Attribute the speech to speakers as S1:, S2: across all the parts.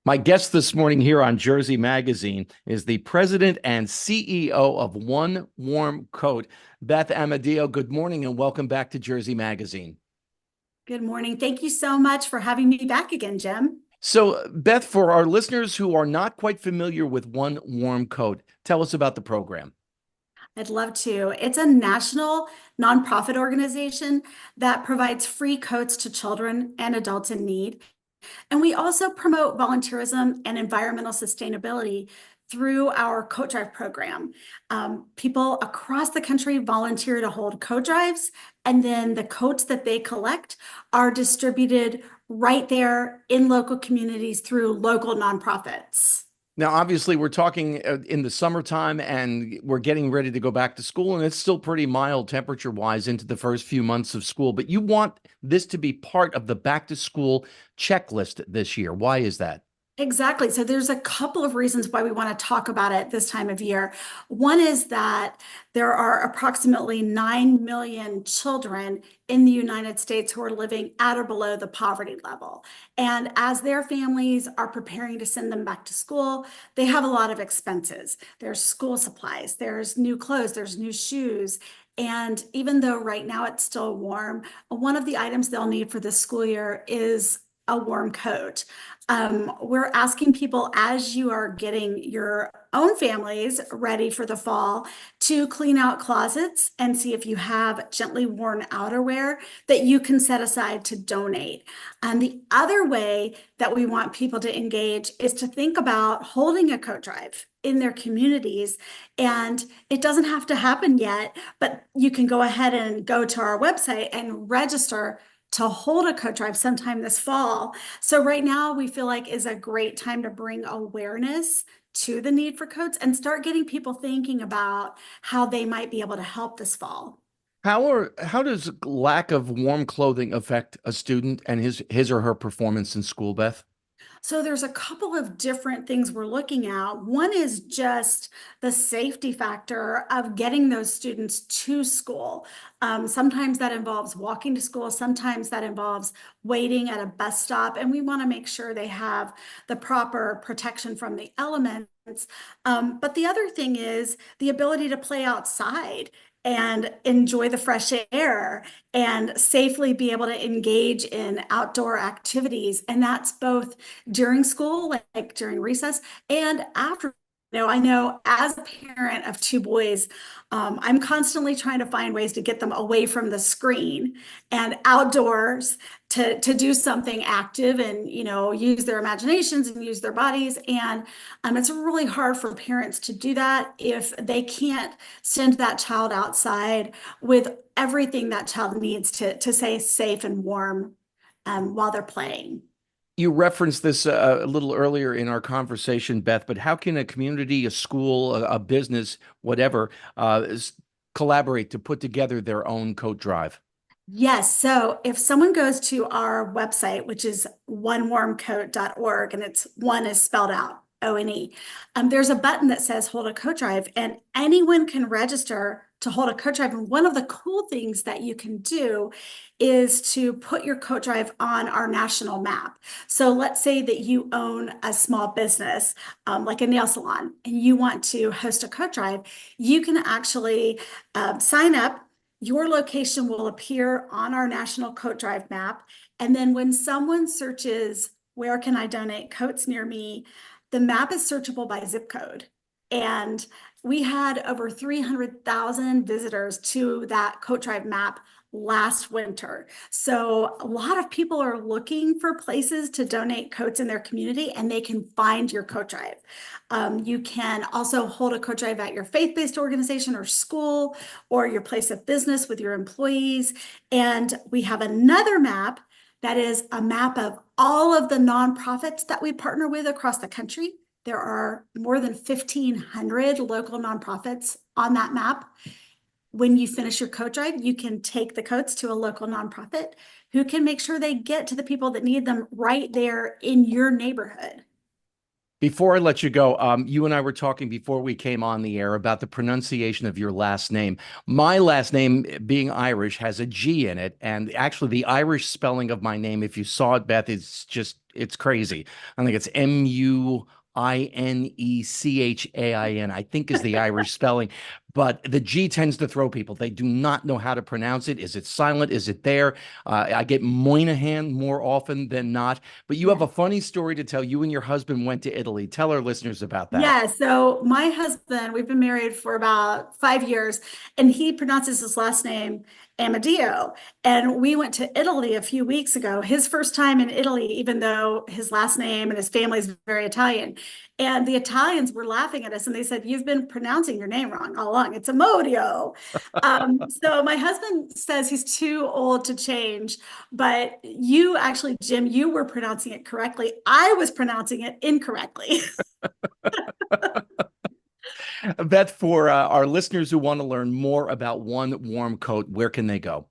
S1: My guest this morning here on Jersey Magazine is the president and CEO of One Warm Coat, Beth Amodio. Good morning and welcome back to Jersey Magazine.
S2: Good morning. Thank you so much for having me back again, Jim.
S1: So, Beth, for our listeners who are not quite familiar with One Warm Coat, tell us about the program.
S2: I'd love to. It's a national nonprofit organization that provides free coats to children and adults in need. And we also promote volunteerism and environmental sustainability through our coat drive program. People across the country volunteer to hold coat drives, and then the coats that they collect are distributed right there in local communities through local nonprofits.
S1: Now, obviously, we're talking in the summertime and we're getting ready to go back to school, and it's still pretty mild temperature wise into the first few months of school. But you want this to be part of the back to school checklist this year. Why is that?
S2: Exactly. So there's a couple of reasons why we want to talk about it this time of year. One is that there are approximately 9 million children in the United States who are living at or below the poverty level. And as their families are preparing to send them back to school, they have a lot of expenses. There's school supplies, there's new clothes, there's new shoes. And even though right now it's still warm, one of the items they'll need for this school year is a warm coat. We're asking people, as you are getting your own families ready for the fall, to clean out closets and see if you have gently worn outerwear that you can set aside to donate. And the other way that we want people to engage is to think about holding a coat drive in their communities. And it doesn't have to happen yet, but you can go ahead and go to our website and register to hold a coat drive sometime this fall. So right now we feel like is a great time to bring awareness to the need for coats and start getting people thinking about how they might be able to help this fall.
S1: How does lack of warm clothing affect a student and his or her performance in school, Beth?
S2: So there's a couple of different things we're looking at. One is just the safety factor of getting those students to school. Sometimes that involves walking to school. Sometimes that involves waiting at a bus stop. And we want to make sure they have the proper protection from the elements. But the other thing is the ability to play outside and enjoy the fresh air and safely be able to engage in outdoor activities. And that's both during school, like during recess, and after. I know as a parent of two boys, I'm constantly trying to find ways to get them away from the screen and outdoors to do something active and use their imaginations and use their bodies. And it's really hard for parents to do that if they can't send that child outside with everything that child needs to stay safe and warm while they're playing.
S1: You referenced this a little earlier in our conversation, Beth, but how can a community, a school, a business, whatever, collaborate to put together their own coat drive?
S2: Yes. So if someone goes to our website, which is onewarmcoat.org, and it's one is spelled out, O-N-E, there's a button that says hold a coat drive, and anyone can register to hold a coat drive. And one of the cool things that you can do is to put your coat drive on our national map. So let's say that you own a small business, like a nail salon, and you want to host a coat drive, you can actually sign up. Your location will appear on our national coat drive map. And then when someone searches, where can I donate coats near me? The map is searchable by zip code. And we had over 300,000 visitors to that coat drive map last winter. So a lot of people are looking for places to donate coats in their community, and they can find your coat drive. You can also hold a coat drive at your faith-based organization or school or your place of business with your employees. And we have another map that is a map of all of the nonprofits that we partner with across the country. There are more than 1,500 local nonprofits on that map. When you finish your coat drive, you can take the coats to a local nonprofit who can make sure they get to the people that need them right there in your neighborhood.
S1: Before I let you go, you and I were talking before we came on the air about the pronunciation of your last name. My last name, being Irish, has a G in it, and actually, the Irish spelling of my name, if you saw it, Beth, it's crazy. I think it's Munecchain, I think is the Irish spelling, but the G tends to throw people. They do not know how to pronounce it. Is it silent? Is it there? I get Moynihan more often than not. But you have
S2: Yeah.
S1: a funny story to tell. You and your husband went to Italy. Tell our listeners about that.
S2: Yeah, so my husband, we've been married for about 5 years, and he pronounces his last name Amodio. And we went to Italy a few weeks ago, his first time in Italy, even though his last name and his family is very Italian. And the Italians were laughing at us, and they said, "You've been pronouncing your name wrong all along. It's Amodio." So my husband says he's too old to change, but you actually, Jim, you were pronouncing it correctly. I was pronouncing it incorrectly.
S1: Beth, for our listeners who want to learn more about One Warm Coat, where can they go?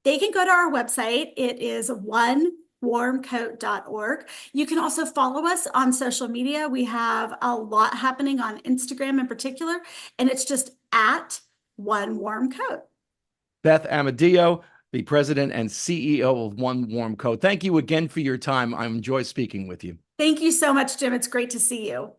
S2: They can go to our website. It is onewarmcoat.org. You can also follow us on social media. We have a lot happening on Instagram in particular, and it's just at One Warm Coat.
S1: Beth Amodio, the president and CEO of One Warm Coat. Thank you again for your time. I enjoy speaking with you.
S2: Thank you so much, Jim. It's great to see you.